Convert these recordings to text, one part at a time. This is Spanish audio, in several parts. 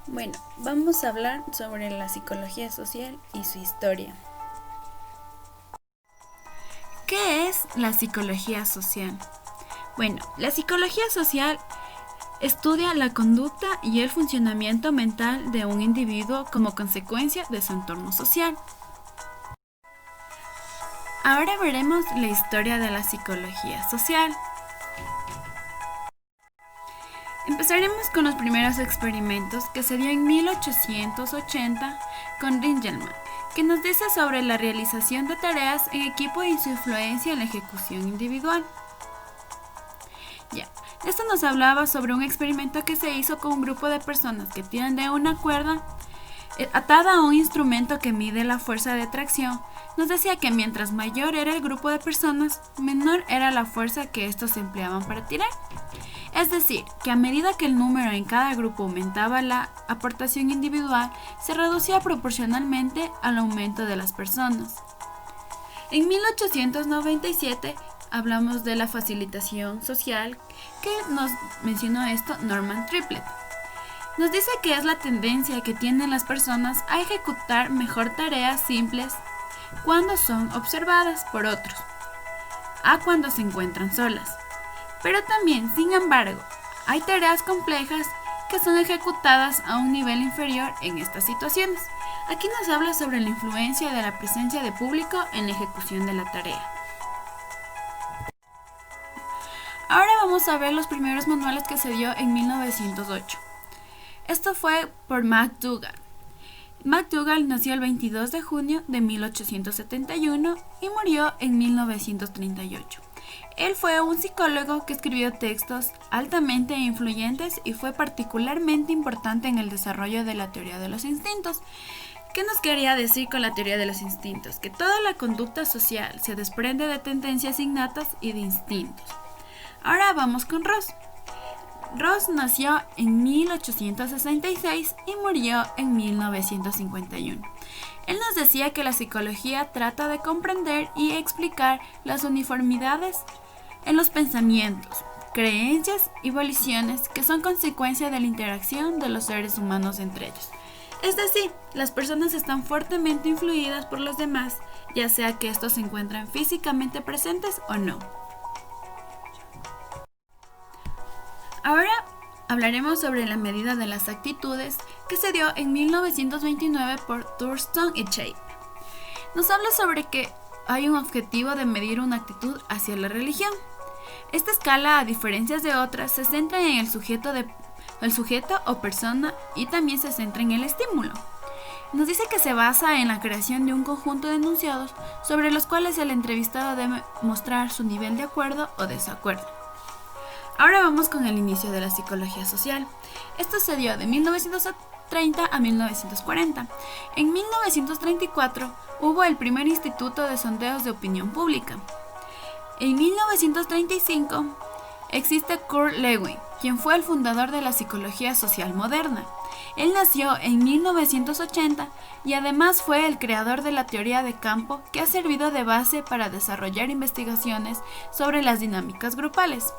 Bueno, vamos a hablar sobre la psicología social y su historia. ¿Qué es la psicología social? Bueno, la psicología social estudia la conducta y el funcionamiento mental de un individuo como consecuencia de su entorno social. Ahora veremos la historia de la psicología social. Empezaremos con los primeros experimentos que se dio en 1880 con Ringelmann, que nos dice sobre la realización de tareas en equipo y su influencia en la ejecución individual. Esto nos hablaba sobre un experimento que se hizo con un grupo de personas que tiran de una cuerda atada a un instrumento que mide la fuerza de tracción. Nos decía que mientras mayor era el grupo de personas, menor era la fuerza que estos empleaban para tirar. Es decir, que a medida que el número en cada grupo aumentaba, la aportación individual se reducía proporcionalmente al aumento de las personas. En 1897 hablamos de la facilitación social, que nos mencionó esto Norman Triplett. Nos dice que es la tendencia que tienen las personas a ejecutar mejor tareas simples cuando son observadas por otros, a cuando se encuentran solas. Pero también, sin embargo, hay tareas complejas que son ejecutadas a un nivel inferior en estas situaciones. Aquí nos habla sobre la influencia de la presencia de público en la ejecución de la tarea. Ahora vamos a ver los primeros manuales que se dio en 1908. Esto fue por McDougall. McDougall nació el 22 de junio de 1871 y murió en 1938. Él fue un psicólogo que escribió textos altamente influyentes y fue particularmente importante en el desarrollo de la teoría de los instintos. ¿Qué nos quería decir con la teoría de los instintos? Que toda la conducta social se desprende de tendencias innatas y de instintos. Ahora vamos con Ross. Ross nació en 1866 y murió en 1951. Él nos decía que la psicología trata de comprender y explicar las uniformidades en los pensamientos, creencias y voliciones que son consecuencia de la interacción de los seres humanos entre ellos. Es decir, las personas están fuertemente influidas por los demás, ya sea que estos se encuentran físicamente presentes o no. Ahora hablaremos sobre la medida de las actitudes que se dio en 1929 por Thurston y Shape. Nos habla sobre que hay un objetivo de medir una actitud hacia la religión. Esta escala, a diferencia de otras, se centra en el sujeto o persona y también se centra en el estímulo. Nos dice que se basa en la creación de un conjunto de enunciados sobre los cuales el entrevistado debe mostrar su nivel de acuerdo o desacuerdo. Ahora vamos con el inicio de la psicología social. Esto se dio de 1930 a 1940. En 1934 hubo el primer instituto de sondeos de opinión pública. En 1935 existe Kurt Lewin, quien fue el fundador de la psicología social moderna. Él nació en 1980 y además fue el creador de la teoría de campo que ha servido de base para desarrollar investigaciones sobre las dinámicas grupales.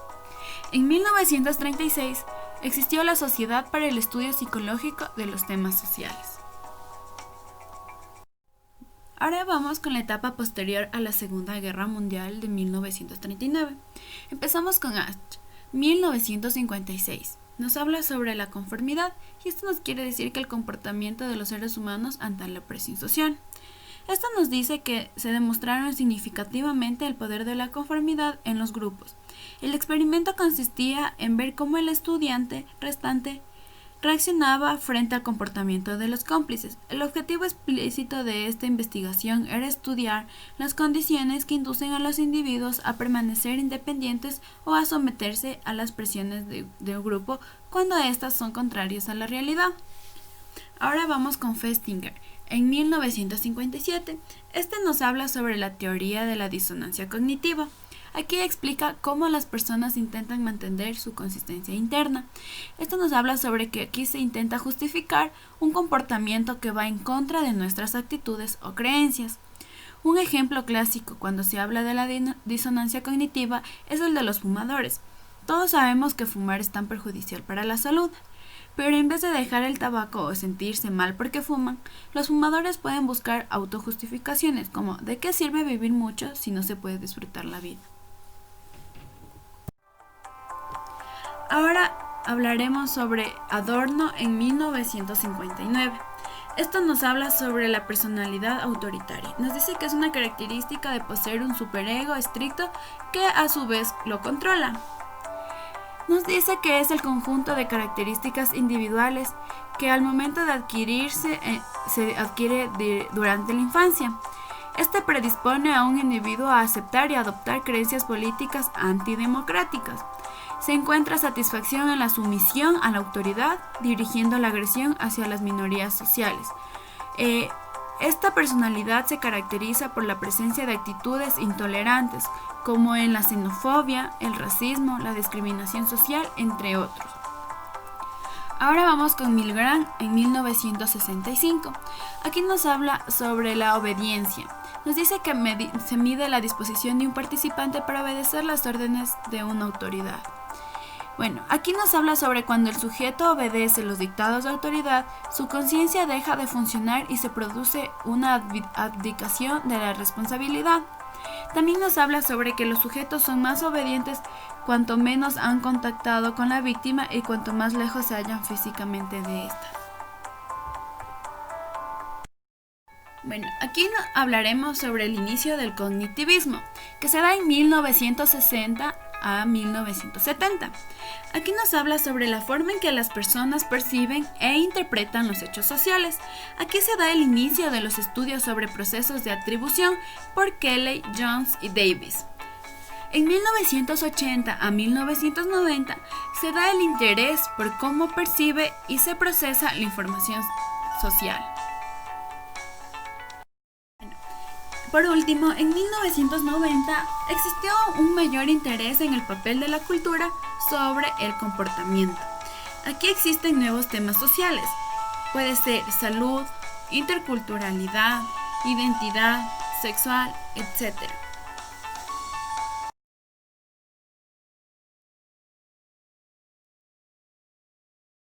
En 1936 existió la Sociedad para el Estudio Psicológico de los Temas Sociales. Ahora vamos con la etapa posterior a la Segunda Guerra Mundial de 1939. Empezamos con Asch, 1956. Nos habla sobre la conformidad y esto nos quiere decir que el comportamiento de los seres humanos ante la presión social. Esto nos dice que se demostraron significativamente el poder de la conformidad en los grupos. El experimento consistía en ver cómo el estudiante restante reaccionaba frente al comportamiento de los cómplices. El objetivo explícito de esta investigación era estudiar las condiciones que inducen a los individuos a permanecer independientes o a someterse a las presiones de un grupo cuando éstas son contrarias a la realidad. Ahora vamos con Festinger. En 1957, este nos habla sobre la teoría de la disonancia cognitiva. Aquí explica cómo las personas intentan mantener su consistencia interna. Esto nos habla sobre que aquí se intenta justificar un comportamiento que va en contra de nuestras actitudes o creencias. Un ejemplo clásico cuando se habla de la disonancia cognitiva es el de los fumadores. Todos sabemos que fumar es tan perjudicial para la salud, pero en vez de dejar el tabaco o sentirse mal porque fuman, los fumadores pueden buscar autojustificaciones como ¿de qué sirve vivir mucho si no se puede disfrutar la vida? Ahora hablaremos sobre Adorno en 1959. Esto nos habla sobre la personalidad autoritaria. Nos dice que es una característica de poseer un superego estricto que a su vez lo controla. Nos dice que es el conjunto de características individuales que al momento de adquirirse se adquiere durante la infancia. Este predispone a un individuo a aceptar y adoptar creencias políticas antidemocráticas. Se encuentra satisfacción en la sumisión a la autoridad, dirigiendo la agresión hacia las minorías sociales. Esta personalidad se caracteriza por la presencia de actitudes intolerantes, como en la xenofobia, el racismo, la discriminación social, entre otros. Ahora vamos con Milgram en 1965. Aquí nos habla sobre la obediencia. Nos dice que se mide la disposición de un participante para obedecer las órdenes de una autoridad. Bueno, aquí nos habla sobre cuando el sujeto obedece los dictados de autoridad, su conciencia deja de funcionar y se produce una abdicación de la responsabilidad. También nos habla sobre que los sujetos son más obedientes cuanto menos han contactado con la víctima y cuanto más lejos se hallan físicamente de esta. Bueno, aquí hablaremos sobre el inicio del cognitivismo, que se da en 1960 a 1970. Aquí nos habla sobre la forma en que las personas perciben e interpretan los hechos sociales. Aquí se da el inicio de los estudios sobre procesos de atribución por Kelley, Jones y Davis. En 1980 a 1990 se da el interés por cómo percibe y se procesa la información social. Por último, en 1990 existió un mayor interés en el papel de la cultura sobre el comportamiento. Aquí existen nuevos temas sociales. Puede ser salud, interculturalidad, identidad, sexual, etc.